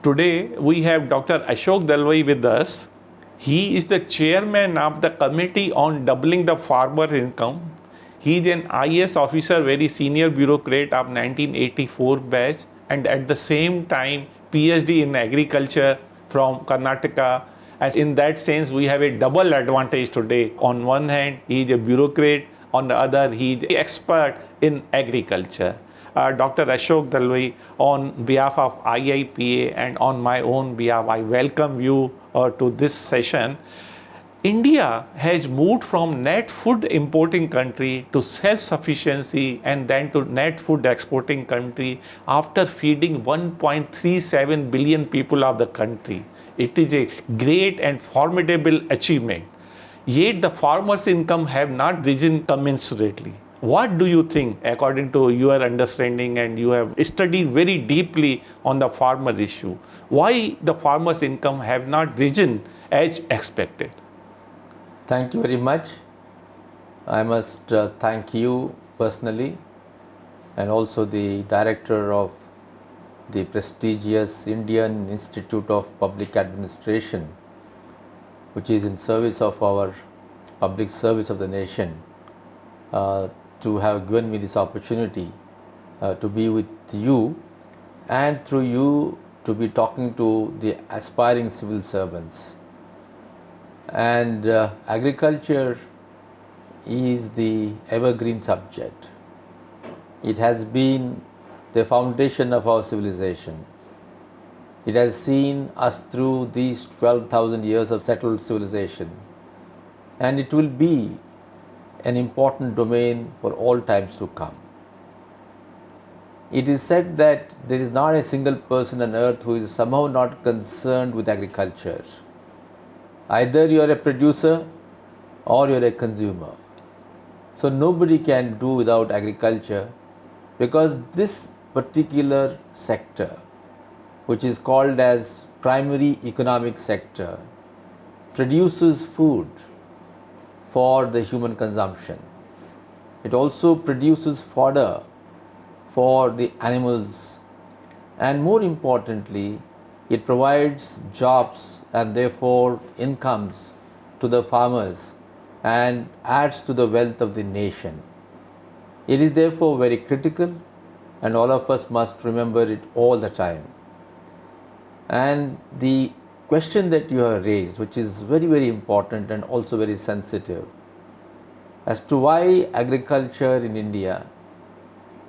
Today we have Dr. Ashok Dalwai with us. He is the chairman of the committee on doubling the farmer income. He is an IAS officer, very senior bureaucrat of 1984 batch, and at the same time PhD in agriculture from Karnataka. And in that sense, we have a double advantage today. On one hand, he is a bureaucrat. On the other, he is an expert in agriculture. Dr. Ashok Dalwai, on behalf of IIPA and on my own behalf, I welcome you to this session. India has moved from net food importing country to self-sufficiency and then to net food exporting country after feeding 1.37 billion people of the country. It is a great and formidable achievement. Yet the farmers' income have not risen commensurately. What do you think, according to your understanding, and you have studied very deeply on the farmer issue, why the farmers' income have not risen as expected? Thank you very much. I must thank you personally and also the director of the prestigious Indian Institute of Public Administration, which is in service of our public service of the nation, to have given me this opportunity to be with you and through you to be talking to the aspiring civil servants. And agriculture is the evergreen subject. It has been the foundation of our civilization. It has seen us through these 12,000 years of settled civilization, and it will be an important domain for all times to come. It is said that there is not a single person on earth who is somehow not concerned with agriculture. Either you are a producer or you are a consumer. So nobody can do without agriculture, because this particular sector, which is called as primary economic sector, produces food for the human consumption. It also produces fodder for the animals, and more importantly, it provides jobs and therefore incomes to the farmers and adds to the wealth of the nation. It is therefore very critical, and all of us must remember it all the time. And the question that you have raised, which is very, very important and also very sensitive, as to why agriculture in India,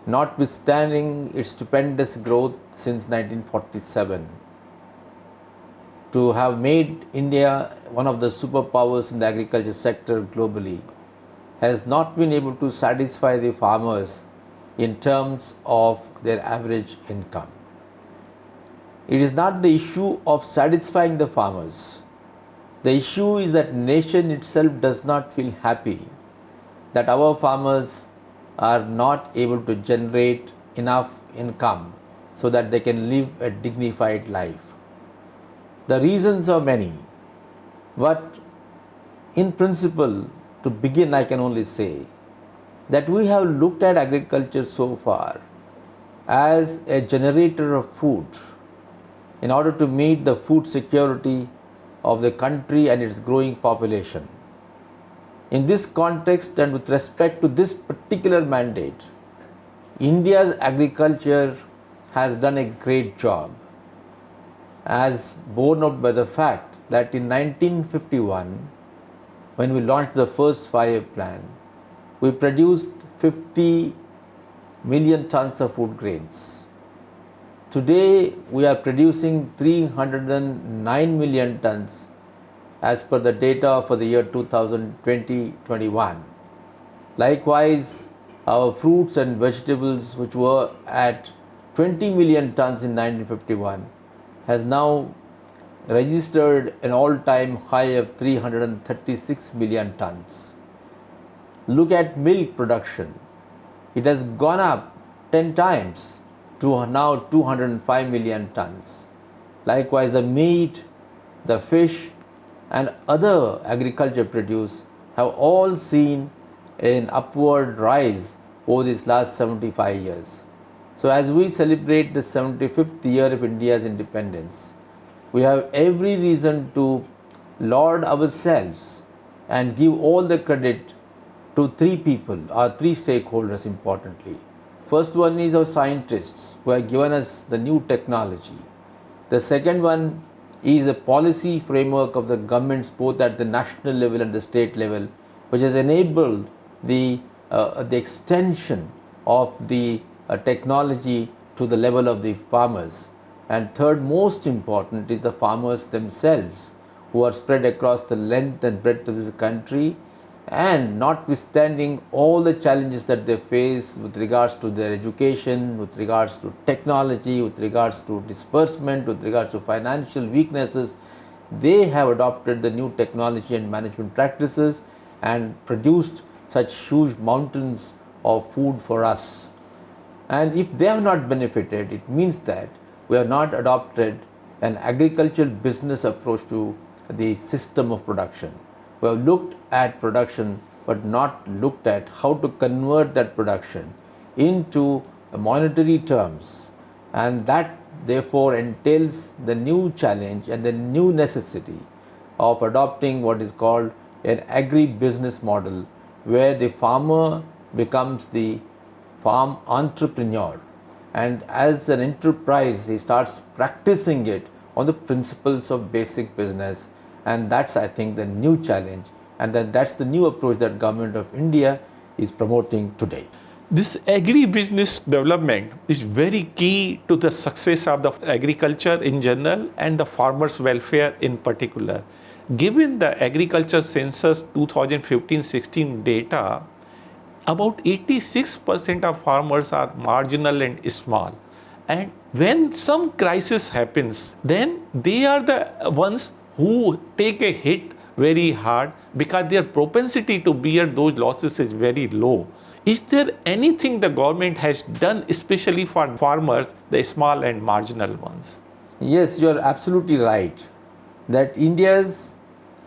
notwithstanding its stupendous growth since 1947, to have made India one of the superpowers in the agriculture sector globally, has not been able to satisfy the farmers in terms of their average income. It is not the issue of satisfying the farmers. The issue is that nation itself does not feel happy that our farmers are not able to generate enough income so that they can live a dignified life. The reasons are many, but in principle, to begin, I can only say that we have looked at agriculture so far as a generator of food in order to meet the food security of the country and its growing population. In this context, and with respect to this particular mandate, India's agriculture has done a great job, as borne out by the fact that in 1951, when we launched the first 5-year plan, we produced 50 million tons of food grains. Today, we are producing 309 million tons as per the data for the year 2020-21. Likewise, our fruits and vegetables, which were at 20 million tons in 1951, has now registered an all-time high of 336 million tons. Look at milk production. It has gone up 10 times to now 205 million tons. Likewise, the meat, the fish, and other agriculture produce have all seen an upward rise over these last 75 years. So as we celebrate the 75th year of India's independence, we have every reason to laud ourselves and give all the credit to three people, or three stakeholders importantly. First one is our scientists who have given us the new technology. The second one is the policy framework of the governments both at the national level and the state level, which has enabled the extension of the technology to the level of the farmers. And third most important is the farmers themselves, who are spread across the length and breadth of this country, and notwithstanding all the challenges that they face with regards to their education, with regards to technology, with regards to disbursement, with regards to financial weaknesses, they have adopted the new technology and management practices and produced such huge mountains of food for us. And if they have not benefited, it means that we have not adopted an agricultural business approach to the system of production. We have looked at production but not looked at how to convert that production into monetary terms, and that therefore entails the new challenge and the new necessity of adopting what is called an agri-business model, where the farmer becomes the farm entrepreneur, and as an enterprise he starts practicing it on the principles of basic business. And that's, I think, the new challenge, and that's the new approach that Government of India is promoting today. This agri-business development is very key to the success of the agriculture in general and the farmers' welfare in particular. Given the agriculture census 2015-16 data, about 86% of farmers are marginal and small. And when some crisis happens, then they are the ones who take a hit very hard because their propensity to bear those losses is very low. Is there anything the government has done especially for farmers, the small and marginal ones? Yes, you are absolutely right that India's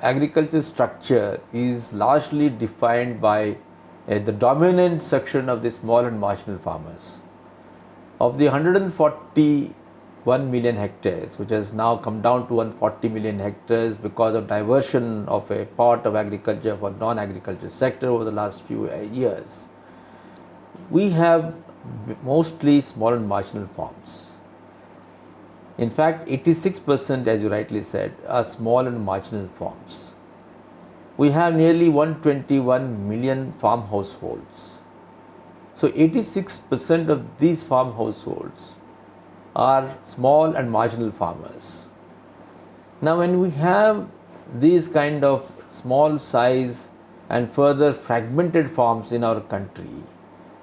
agriculture structure is largely defined by the dominant section of the small and marginal farmers. Of the 141 million hectares, which has now come down to 140 million hectares because of diversion of a part of agriculture for non-agriculture sector over the last few years, we have mostly small and marginal farms. In fact, 86%, as you rightly said, are small and marginal farms. We have nearly 121 million farm households. So 86% of these farm households are small and marginal farmers. Now, when we have these kind of small size and further fragmented farms in our country,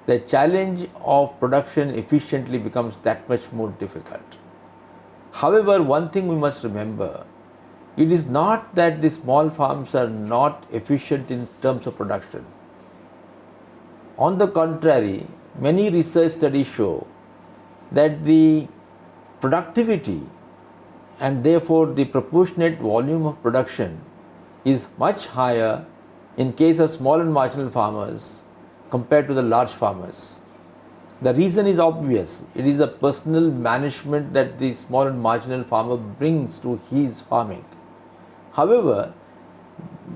the challenge of production efficiently becomes that much more difficult. However, one thing we must remember, it is not that the small farms are not efficient in terms of production. On the contrary, many research studies show that the productivity and therefore the proportionate volume of production is much higher in case of small and marginal farmers compared to the large farmers. The reason is obvious. It is the personal management that the small and marginal farmer brings to his farming. However,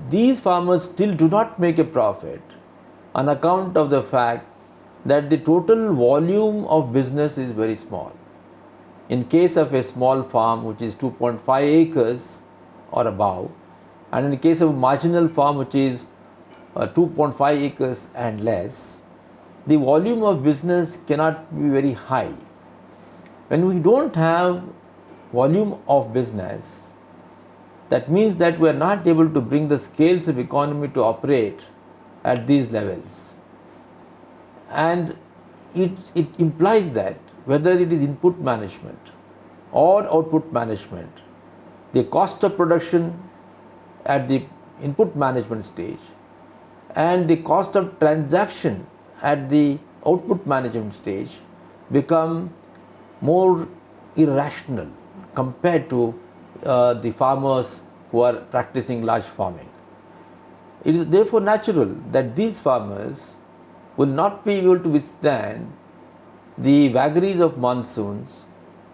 these farmers still do not make a profit on account of the fact that the total volume of business is very small. In case of a small farm which is 2.5 acres or above, and in the case of a marginal farm which is 2.5 acres and less, the volume of business cannot be very high. When we don't have volume of business, that means that we are not able to bring the scales of economy to operate at these levels. And it implies that whether it is input management or output management, the cost of production at the input management stage and the cost of transaction at the output management stage become more irrational compared to the farmers who are practicing large farming. It is therefore natural that these farmers will not be able to withstand the vagaries of monsoons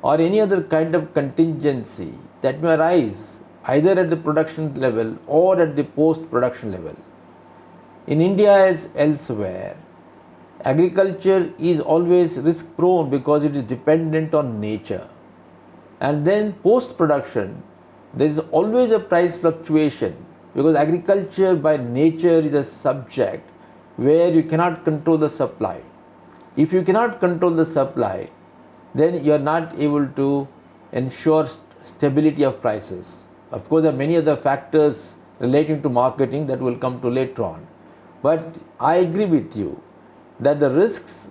or any other kind of contingency that may arise either at the production level or at the post-production level. In India as elsewhere, agriculture is always risk prone because it is dependent on nature. And then post-production, there is always a price fluctuation because agriculture by nature is a subject where you cannot control the supply. If you cannot control the supply, then you are not able to ensure stability of prices. Of course, there are many other factors relating to marketing that will come to later on. But I agree with you that the risks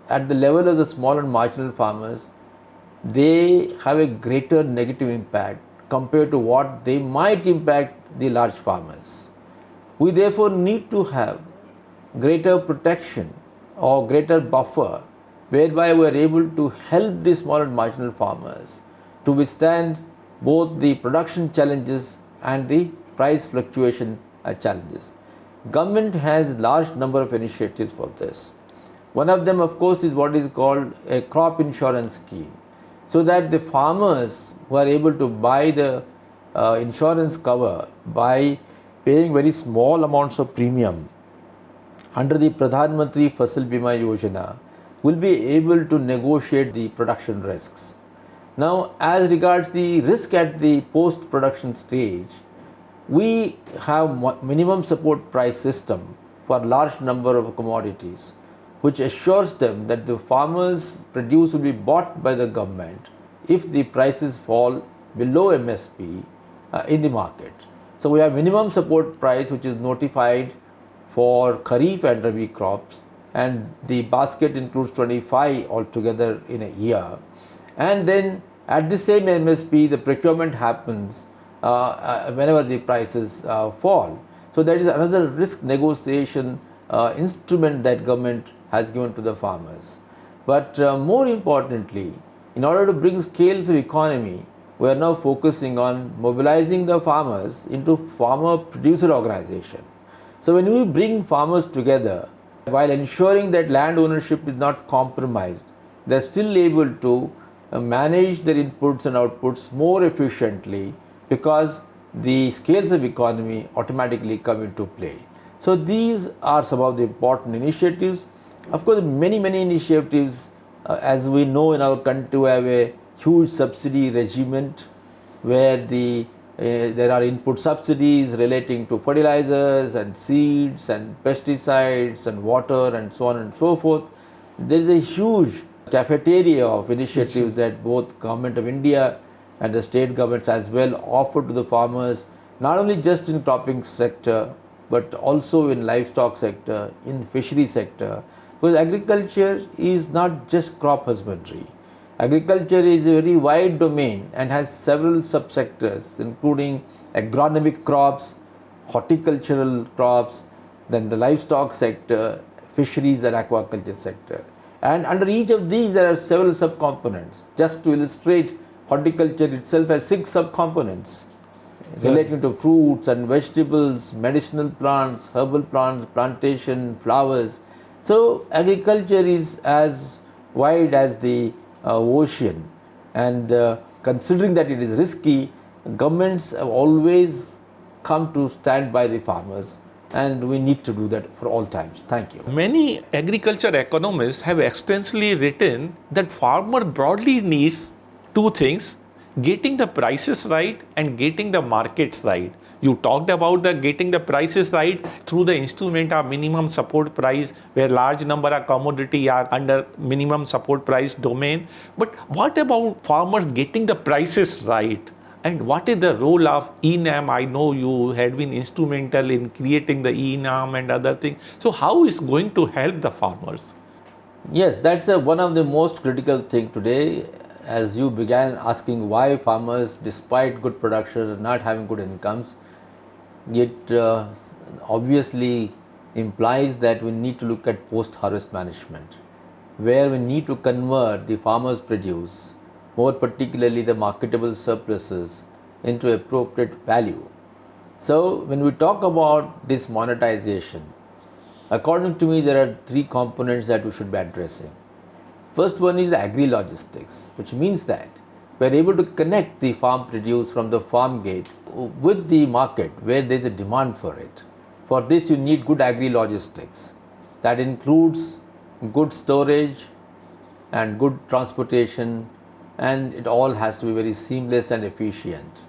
at the level of the small and marginal farmers, they have a greater negative impact compared to what they might impact the large farmers. We therefore need to have greater protection or greater buffer whereby we are able to help the small and marginal farmers to withstand both the production challenges and the price fluctuation challenges. Government has large number of initiatives for this. One of them, of course, is what is called a crop insurance scheme, so that the farmers who are able to buy the insurance cover by paying very small amounts of premium under the Pradhan Mantri Fasal Bima Yojana will be able to negotiate the production risks. Now, as regards the risk at the post-production stage, we have minimum support price system for large number of commodities, which assures them that the farmers' produce will be bought by the government if the prices fall below MSP in the market. So we have minimum support price which is notified for Kharif and Rabi crops, and the basket includes 25 altogether in a year. And then at the same MSP, the procurement happens whenever the prices fall. So that is another risk negotiation instrument that government has given to the farmers. But more importantly, in order to bring scales of economy, we are now focusing on mobilizing the farmers into farmer producer organization. So when we bring farmers together, while ensuring that land ownership is not compromised, they are still able to manage their inputs and outputs more efficiently because the scales of economy automatically come into play. So these are some of the important initiatives. Of course, many initiatives, as we know in our country, we have a huge subsidy regime where there are input subsidies relating to fertilizers and seeds and pesticides and water and so on and so forth. There is a huge cafeteria of initiatives that both Government of India and the state governments as well offer to the farmers, not only just in cropping sector, but also in livestock sector, in fishery sector, because agriculture is not just crop husbandry. Agriculture is a very wide domain and has several subsectors, including agronomic crops, horticultural crops, then the livestock sector, fisheries and aquaculture sector. And under each of these there are several subcomponents. Just to illustrate, horticulture itself has 6 subcomponents relating to fruits and vegetables, medicinal plants, herbal plants, plantation, flowers. So agriculture is as wide as the ocean, and considering that it is risky, governments have always come to stand by the farmers, and we need to do that for all times. Thank you. Many agriculture economists have extensively written that farmer broadly needs 2 things: getting the prices right and getting the markets right. You talked about the getting the prices right through the instrument of minimum support price, where large number of commodity are under minimum support price domain. But what about farmers getting the prices right? And what is the role of ENAM? I know you had been instrumental in creating the ENAM and other things. So how is going to help the farmers? Yes, that's one of the most critical thing today. As you began asking why farmers, despite good production, are not having good incomes, it obviously implies that we need to look at post-harvest management, where we need to convert the farmers' produce, more particularly the marketable surpluses, into appropriate value. So when we talk about this monetization, according to me, there are 3 components that we should be addressing. First one is the agri-logistics, which means that we are able to connect the farm produce from the farm gate with the market where there is a demand for it. For this, you need good agri-logistics. That includes good storage and good transportation, and it all has to be very seamless and efficient.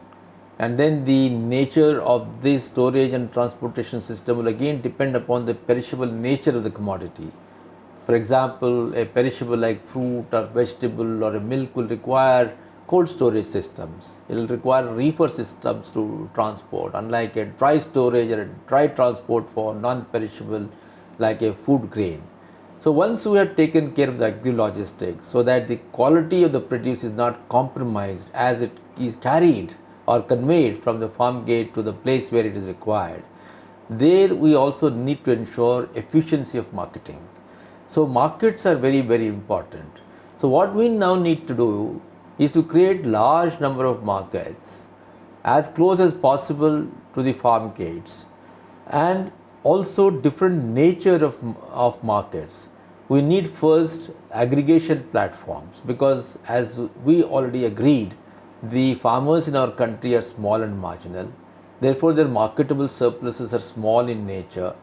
And then the nature of this storage and transportation system will again depend upon the perishable nature of the commodity. For example, a perishable like fruit or vegetable or a milk will require cold storage systems. It will require reefer systems to transport, unlike a dry storage or a dry transport for non-perishable like a food grain. So once we have taken care of the agri-logistics so that the quality of the produce is not compromised as it is carried or conveyed from the farm gate to the place where it is required, there we also need to ensure efficiency of marketing. So markets are very, very important. So what we now need to do is to create large number of markets as close as possible to the farm gates, and also different nature of markets. We need first aggregation platforms, because as we already agreed, the farmers in our country are small and marginal. Therefore, their marketable surpluses are small in nature,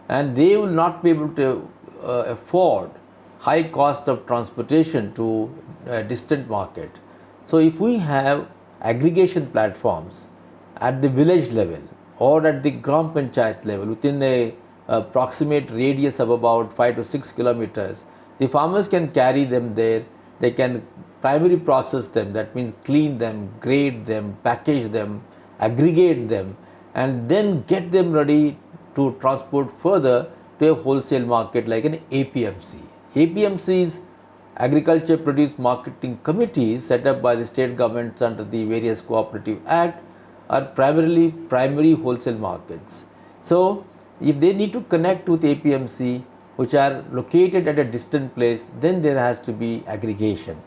and they will not be able to afford high cost of transportation to a distant market. So if we have aggregation platforms at the village level or at the Gram Panchayat level within a approximate radius of about 5 to 6 kilometers, the farmers can carry them there. They can primary process them, that means clean them, grade them, package them, aggregate them, and then get them ready to transport further to a wholesale market like an APMC. APMCs, Agriculture Produce Marketing Committees, set up by the state governments under the various Cooperative Act, are primarily primary wholesale markets. So if they need to connect with APMC, which are located at a distant place, then there has to be aggregation.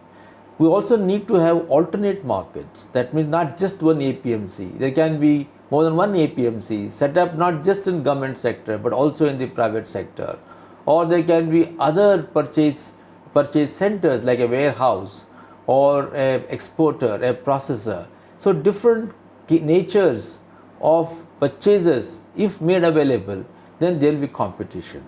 We also need to have alternate markets. That means not just one APMC. There can be more than one APMC set up not just in government sector but also in the private sector. Or there can be other purchase centers like a warehouse or an exporter, a processor. So different natures of purchases, if made available, then there will be competition.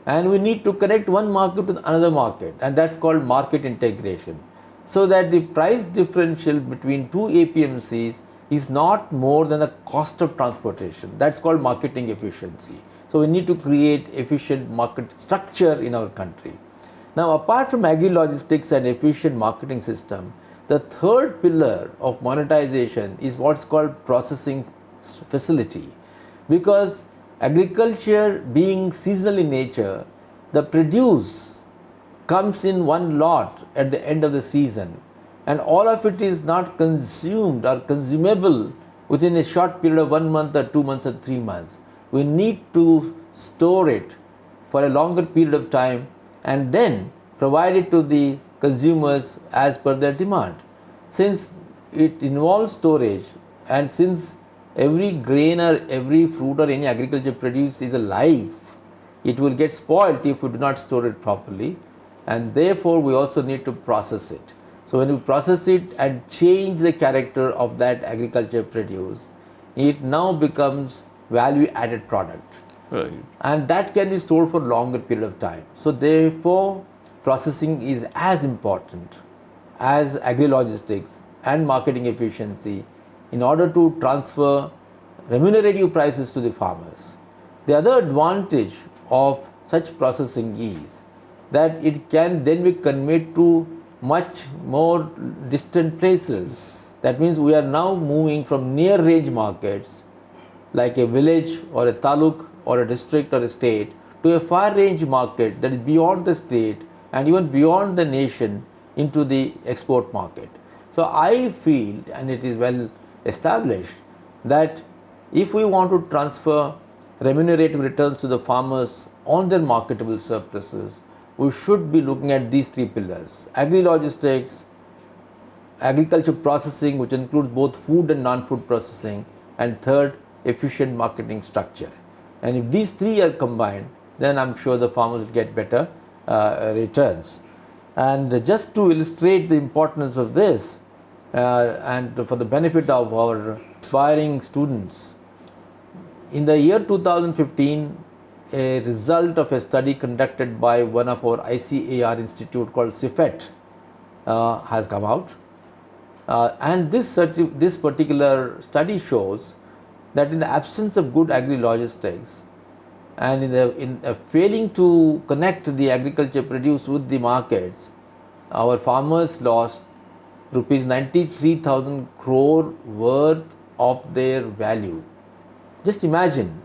And we need to connect one market with another market, and that's called market integration, so that the price differential between two APMCs is not more than the cost of transportation. That's called marketing efficiency. So we need to create efficient market structure in our country. Now, apart from agri-logistics and efficient marketing system, the third pillar of monetization is what's called processing facility. Because agriculture being seasonal in nature, the produce comes in one lot at the end of the season, and all of it is not consumed or consumable within a short period of 1 month or 2 months or 3 months. We need to store it for a longer period of time and then provide it to the consumers as per their demand. Since it involves storage, and since every grain or every fruit or any agriculture produce is alive, it will get spoiled if we do not store it properly, and therefore we also need to process it. So when we process it and change the character of that agriculture produce, it now becomes value added product. Right. And that can be stored for longer period of time. So therefore processing is as important as agri-logistics and marketing efficiency in order to transfer remunerative prices to the farmers. The other advantage of such processing is that it can then be conveyed to much more distant places. That means we are now moving from near range markets like a village or a taluk or a district or a state to a far range market that is beyond the state and even beyond the nation into the export market. So I feel, and it is well established, that if we want to transfer remunerative returns to the farmers on their marketable surpluses, we should be looking at these three pillars: agri-logistics, agriculture processing, which includes both food and non-food processing, and third, efficient marketing structure. And if these three are combined, then I'm sure the farmers will get better returns. And just to illustrate the importance of this, and for the benefit of our aspiring students, in the year 2015, a result of a study conducted by one of our ICAR institute called CIFET has come out. And this particular study shows that in the absence of good agri-logistics and in failing to connect the agriculture produce with the markets, our farmers lost rupees 93,000 crore worth of their value. Just imagine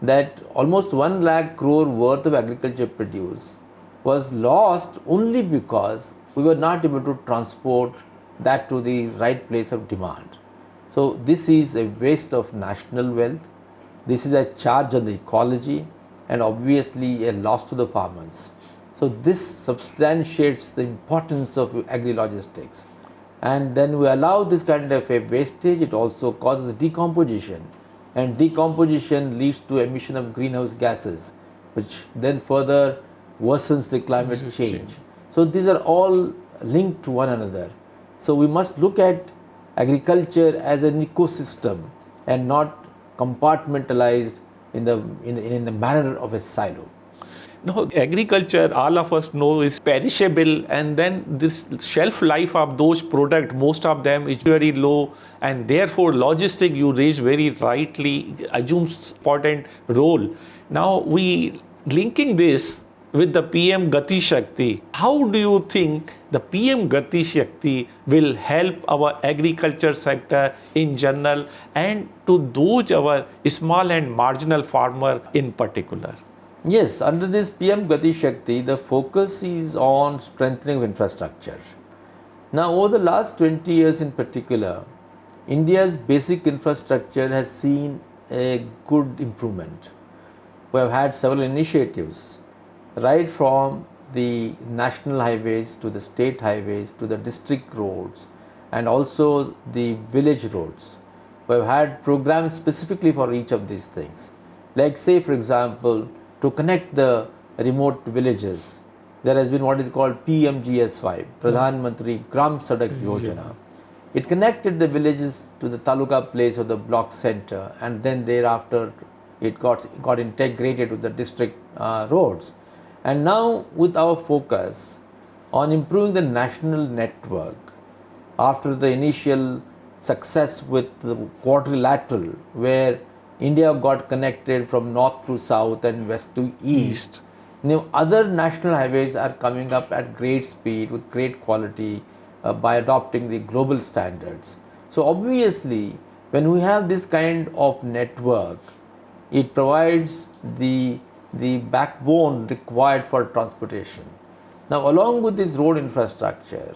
that almost 1 lakh crore worth of agriculture produce was lost only because we were not able to transport that to the right place of demand. So this is a waste of national wealth, this is a charge on the ecology, and obviously a loss to the farmers. So this substantiates the importance of agri-logistics. And then we allow this kind of a wastage, it also causes decomposition, and decomposition leads to emission of greenhouse gases, which then further worsens the climate change. So these are all linked to one another. So we must look at agriculture as an ecosystem and not compartmentalized in the manner of a silo. No, agriculture, all of us know, is perishable, and then this shelf life of those products, most of them is very low, and therefore logistic, you raised very rightly, assumes important role. Now we linking this with the PMGATISHakti. How do you think the PMGATISHakti will help our agriculture sector in general and to those our small and marginal farmer in particular? Yes, under this PMGATISHakti, the focus is on strengthening of infrastructure. Now, over the last 20 years in particular, India's basic infrastructure has seen a good improvement. We have had several initiatives, right from the national highways to the state highways to the district roads and also the village roads. We have had programs specifically for each of these things. Like say for example, to connect the remote villages, there has been what is called PMGS5, Pradhan Mantri Gram Sadak Yojana. It connected the villages to the taluka place or the block center, and then thereafter it got integrated with the district roads. And now with our focus on improving the national network, after the initial success with the quadrilateral where India got connected from north to south and west to east. Now other national highways are coming up at great speed with great quality by adopting the global standards. So obviously when we have this kind of network, it provides the backbone required for transportation. Now along with this road infrastructure,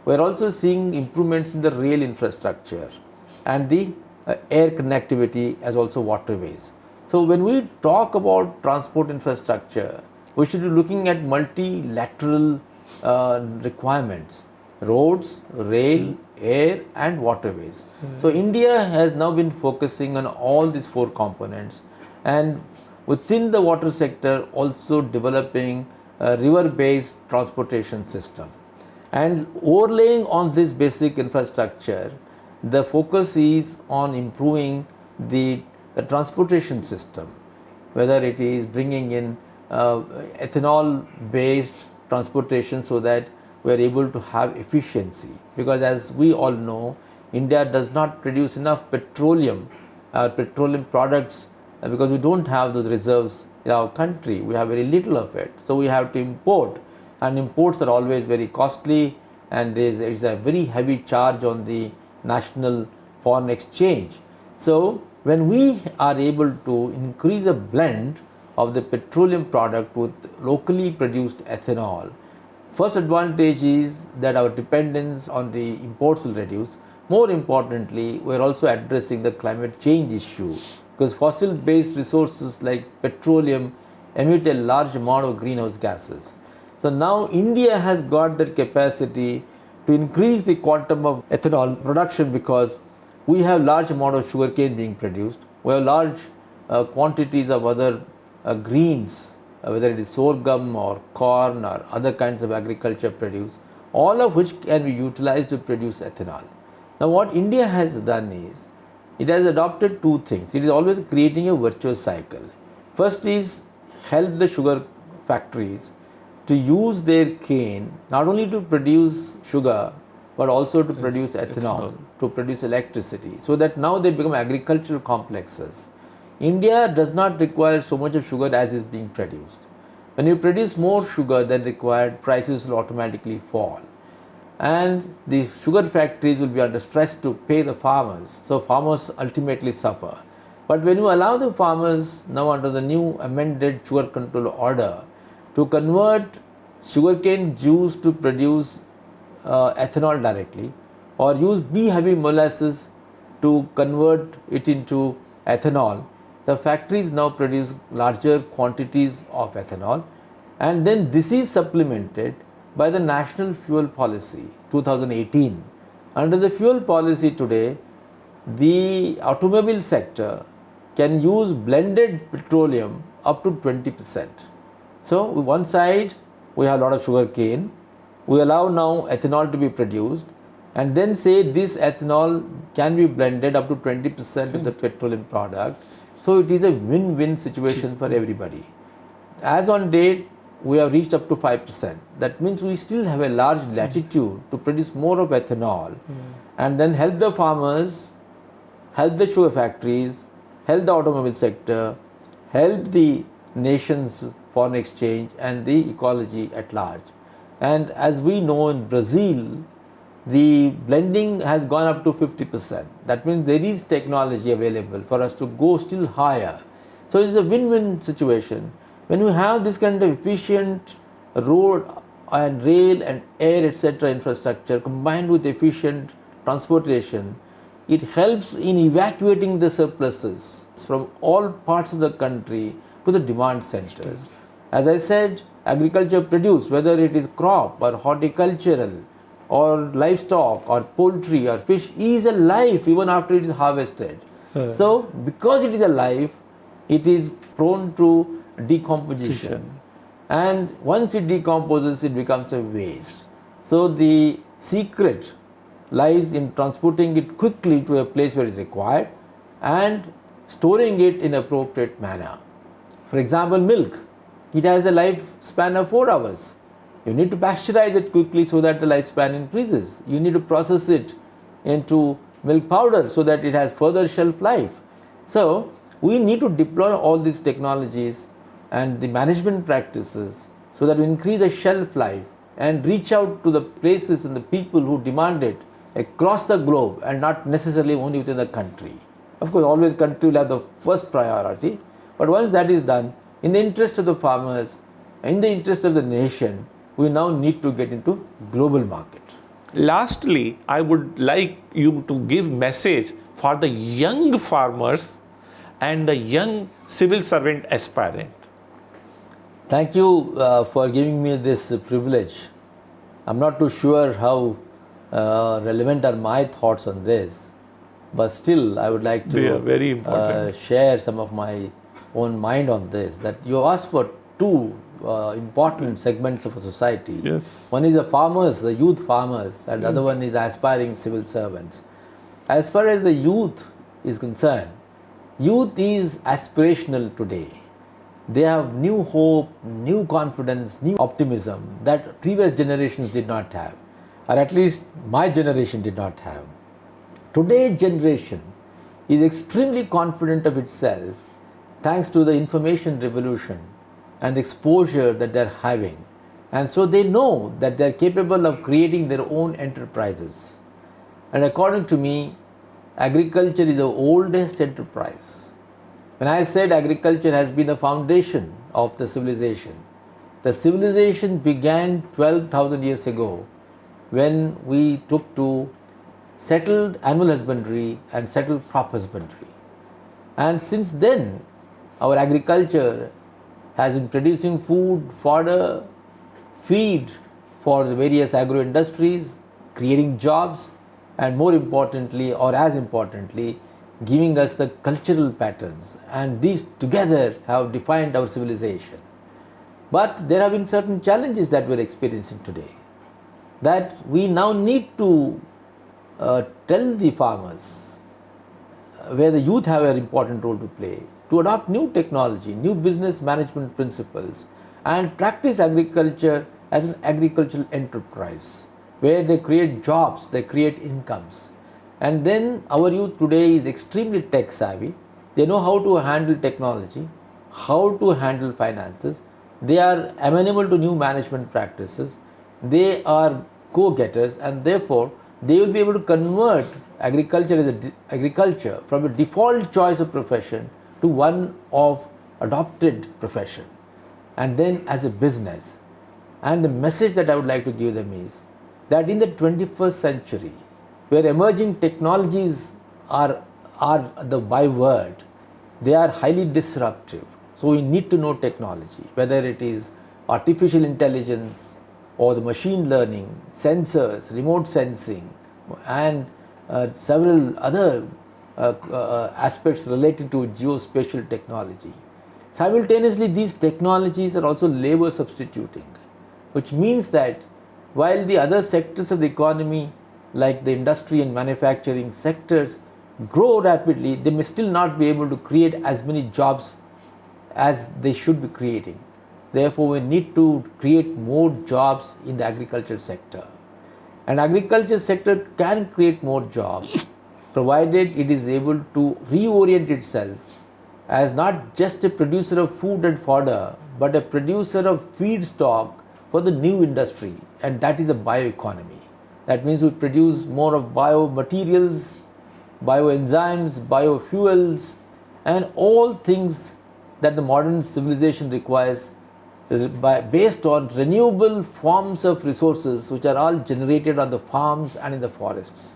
we are also seeing improvements in the rail infrastructure and the air connectivity as also waterways. So when we talk about transport infrastructure, we should be looking at multilateral requirements: roads, rail, air and waterways. So India has now been focusing on all these four components, and within the water sector also developing a river-based transportation system. And overlaying on this basic infrastructure, the focus is on improving the transportation system, whether it is bringing in ethanol based transportation so that we are able to have efficiency, because as we all know, India does not produce enough petroleum products because we don't have those reserves in our country. We have very little of it, so we have to import, and imports are always very costly, and there is a very heavy charge on the national foreign exchange. So when we are able to increase a blend of the petroleum product with locally produced ethanol, first advantage is that our dependence on the imports will reduce. More importantly, we are also addressing the climate change issue, because fossil based resources like petroleum emit a large amount of greenhouse gases. So now India has got that capacity to increase the quantum of ethanol production, because we have large amount of sugarcane being produced, we have large quantities of other greens whether it is sorghum or corn or other kinds of agriculture produce, all of which can be utilized to produce ethanol. Now what India has done is, it has adopted two things. It is always creating a virtuous cycle. First is help the sugar factories to use their cane not only to produce sugar but also to produce ethanol, to produce electricity, so that now they become agricultural complexes. India does not require so much of sugar as is being produced. When you produce more sugar than required, prices will automatically fall. And the sugar factories will be under stress to pay the farmers, so farmers ultimately suffer. But when you allow the farmers now under the new amended sugar control order to convert sugarcane juice to produce ethanol directly, or use B-heavy molasses to convert it into ethanol, the factories now produce larger quantities of ethanol, and then this is supplemented by the National Fuel Policy 2018. Under the fuel policy today, the automobile sector can use blended petroleum up to 20%. So one side we have a lot of sugar cane, we allow now ethanol to be produced, and then say this ethanol can be blended up to 20% of the petroleum product. So it is a win-win situation for everybody. As on date, we have reached up to 5%. That means we still have a large latitude to produce more of ethanol and then help the farmers, help the sugar factories, help the automobile sector, help the nation's foreign exchange and the ecology at large. And as we know, in Brazil, the blending has gone up to 50%. That means there is technology available for us to go still higher. So it's a win-win situation. When you have this kind of efficient road and rail and air etc. infrastructure combined with efficient transportation, it helps in evacuating the surpluses from all parts of the country to the demand centers. As I said, agriculture produce, whether it is crop or horticultural or livestock or poultry or fish, is alive even after it is harvested. So because it is alive, it is prone to decomposition, and once it decomposes, it becomes a waste. So the secret lies in transporting it quickly to a place where it is required and storing it in appropriate manner. For example, milk, it has a lifespan of 4 hours. You need to pasteurize it quickly so that the lifespan increases. You need to process it into milk powder so that it has further shelf life. So we need to deploy all these technologies and the management practices so that we increase the shelf life and reach out to the places and the people who demand it across the globe and not necessarily only within the country. Of course, always country will have the first priority, but once that is done, in the interest of the farmers, in the interest of the nation, we now need to get into global market. Lastly, I would like you to give message for the young farmers and the young civil servant aspirant. Thank you for giving me this privilege. I'm not too sure how relevant are my thoughts on this, but still I would like They are very to important. share some of my own mind on this. That you asked for two important segments of a society. Yes. One is the farmers, the youth farmers, and the other one is the aspiring civil servants. As far as the youth is concerned, youth is aspirational today. They have new hope, new confidence, new optimism that previous generations did not have, or at least my generation did not have. Today's generation is extremely confident of itself thanks to the information revolution and the exposure that they are having. And so they know that they are capable of creating their own enterprises. And according to me, agriculture is the oldest enterprise. When I said agriculture has been the foundation of the civilization began 12,000 years ago when we took to settled animal husbandry and settled crop husbandry. And since then, our agriculture has been producing food, fodder, feed for the various agro industries, creating jobs, and more importantly, or as importantly, giving us the cultural patterns, and these together have defined our civilization. But there have been certain challenges that we're experiencing today, that we now need to tell the farmers, where the youth have an important role to play, to adopt new technology, new business management principles, and practice agriculture as an agricultural enterprise, where they create jobs, they create incomes. And then our youth today is extremely tech savvy. They know how to handle technology, how to handle finances. They are amenable to new management practices. They are go-getters, and therefore they will be able to convert agriculture from a default choice of profession to one of adopted profession, and then as a business. And the message that I would like to give them is that in the 21st century, where emerging technologies are the byword, they are highly disruptive. So we need to know technology, whether it is artificial intelligence or the machine learning, sensors, remote sensing, and several other aspects related to geospatial technology. Simultaneously, these technologies are also labor substituting, which means that while the other sectors of the economy, like the industry and manufacturing sectors, grow rapidly, they may still not be able to create as many jobs as they should be creating. Therefore, we need to create more jobs in the agriculture sector. And agriculture sector can create more jobs provided it is able to reorient itself as not just a producer of food and fodder, but a producer of feedstock for the new industry, and that is a bioeconomy. That means we produce more of biomaterials, bioenzymes, biofuels, and all things that the modern civilization requires based on renewable forms of resources, which are all generated on the farms and in the forests.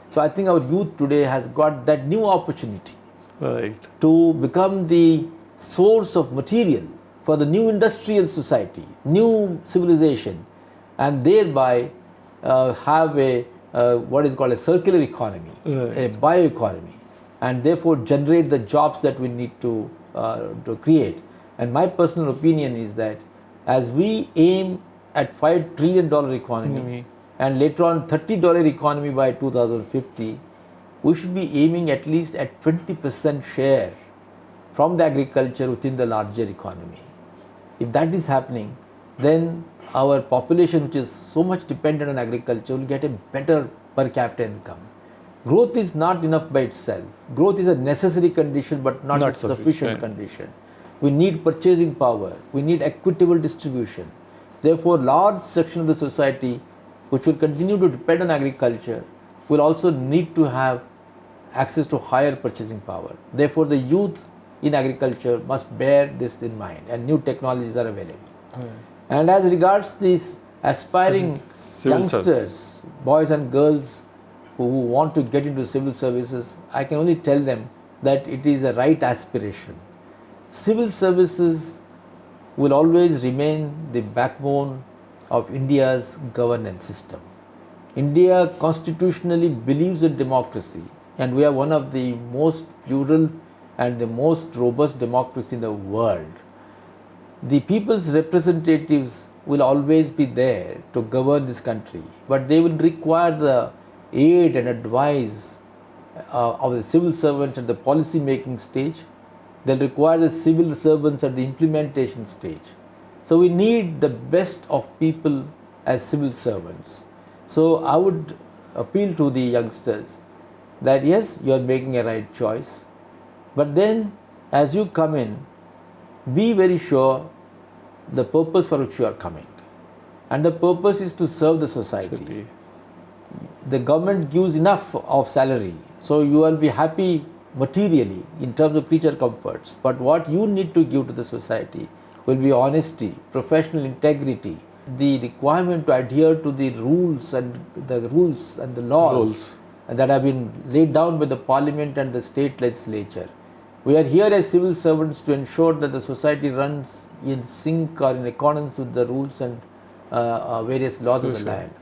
So I think our youth today has got that new opportunity to become the source of material for the new industrial society, new civilization, and thereby have a what is called a circular economy, a bioeconomy, and therefore generate the jobs that we need to create. And my personal opinion is that as we aim at $5 trillion economy and later on $30 economy by 2050, we should be aiming at least at 20% share from the agriculture within the larger economy. If that is happening, then our population, which is so much dependent on agriculture, will get a better per capita income. Growth is not enough by itself. Growth is a necessary condition, but not a sufficient condition. We need purchasing power. We need equitable distribution. Therefore, large section of the society which will continue to depend on agriculture will also need to have access to higher purchasing power. Therefore, the youth in agriculture must bear this in mind, and new technologies are available. And as regards these aspiring youngsters, boys and girls who want to get into civil services, I can only tell them that it is a right aspiration. Civil services will always remain the backbone of India's governance system. India constitutionally believes in democracy, and we are one of the most plural and the most robust democracy in the world. The people's representatives will always be there to govern this country, but they will require the aid and advice of the civil servants at the policy making stage. They'll require the civil servants at the implementation stage. So we need the best of people as civil servants. So I would appeal to the youngsters that yes, you are making a right choice, but then as you come in, be very sure the purpose for which you are coming. And the purpose is to serve the society. The government gives enough of salary, so you will be happy materially in terms of creature comforts. But what you need to give to the society will be honesty, professional integrity, the requirement to adhere to the rules and the laws that have been laid down by the parliament and the state legislature. We are here as civil servants to ensure that the society runs in sync or in accordance with the rules and various laws of the land.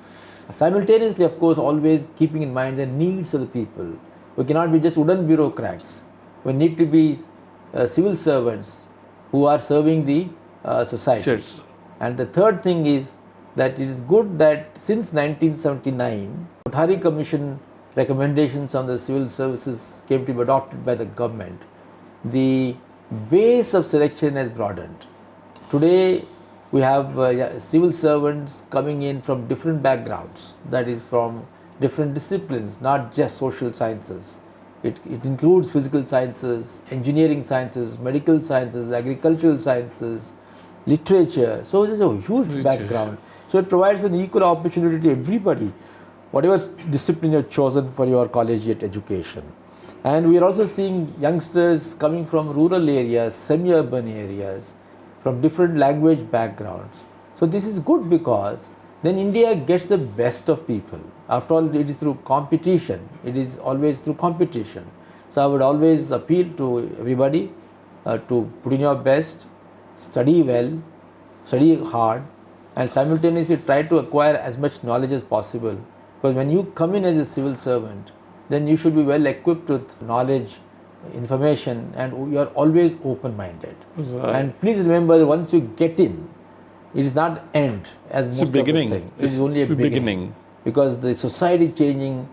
Simultaneously, of course, always keeping in mind the needs of the people. We cannot be just wooden bureaucrats. We need to be civil servants who are serving the society. And the third thing is that it is good that since 1979, Kothari Commission recommendations on the civil services came to be adopted by the government. The base of selection has broadened. Today, we have civil servants coming in from different backgrounds, that is from different disciplines, not just social sciences. It includes physical sciences, engineering sciences, medical sciences, agricultural sciences, literature. So there's a huge background. So it provides an equal opportunity to everybody, whatever discipline you've chosen for your collegiate education. And we are also seeing youngsters coming from rural areas, semi-urban areas, from different language backgrounds. So this is good because then India gets the best of people. After all, it is through competition. It is always through competition. So I would always appeal to everybody to put in your best, study well, study hard, and simultaneously try to acquire as much knowledge as possible. Because when you come in as a civil servant, then you should be well equipped with knowledge, information, and you are always open-minded. Right. And please remember that once you get in, it is not the end as most of the thing. It is only a beginning. Because the society is changing,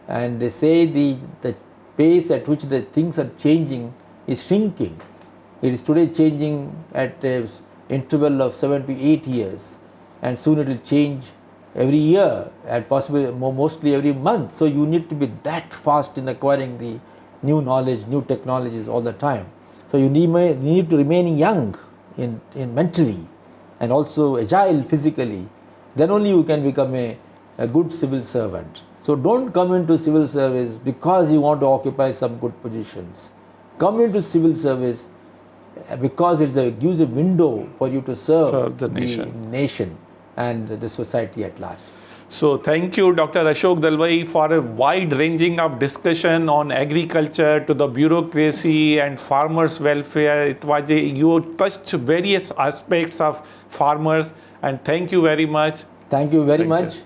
and they say the pace at which the things are changing is shrinking. It is today changing at an interval of 7 to 8 years, and soon it will change every year and possibly mostly every month. So you need to be that fast in acquiring the new knowledge, new technologies all the time. So you need to remain young in mentally and also agile physically. Then only you can become a good civil servant. So don't come into civil service because you want to occupy some good positions. Come into civil service because it gives a window for you to serve the nation and the society at large. So thank you, Dr. Ashok Dalwai, for a wide ranging of discussion on agriculture to the bureaucracy and farmers' welfare. You touched various aspects of farmers, and thank you very much. Thank you very much.